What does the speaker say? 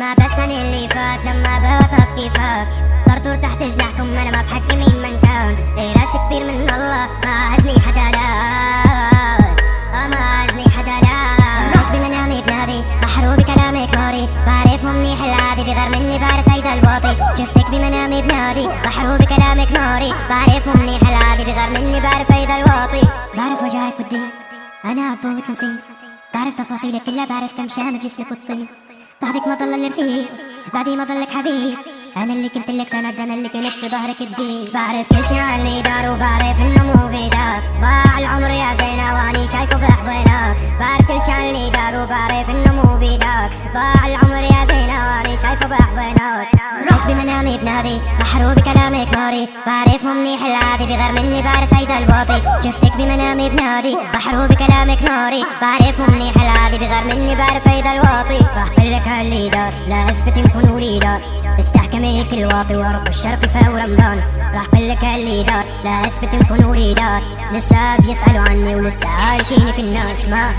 ما بسني اللي فات لما بهطب كيفك طرطور تحت جناحكم انا ما بحكي مين من كان. ايه راسي كبير من الله ما عزني حدا لا ما عزني حدا لا. رحت بمنامي بنادي بحرو بكلامك ناري بعرف منيح العادي بغير مني بعرف هيدا الواطي. شفتك بمنامي بنادي بحرو بكلامك ناري بعرف منيح العادي بغير مني بعرف هيدا الواطي. بعرف وجعك والضيق انا ابوك نسيت بعرف تفاصيلك كلها بعرف كم شام بجسمك والطيب. بعدك ما ضل الرفيق بعدي ما ضلك حبيب انا اللي كنت لك سند انا اللي كنت بظهرك الدين. بعرف كل شي عن اللي دار وبعرف انه مو بيدك ضاع العمر يا زينة واني شايفه بحضنك. بعرف كل شي عن اللي دار وبعرف انه مو بيدك ضاع العمر يا زينة واني شايفه بحضنك. رحت بمنامي بنادي بحرو بكلامك ناري بعرف منيح العادي بغير مني بعرف هيدا الواطي. شفتك بمنامي بنادي بحرو بكلامك ناري بعرف منيح العادي بغير مني بعرف هيدا الواطي. راح قلك هاللي دار لا اثبت نكون ولي دار استحكمي كل واطي وارق الشرق فورا بان. راح قلك هاللي دار لا اثبت نكون ولي دار لسه بيسألوا عني ولسه عارفينك الناس ما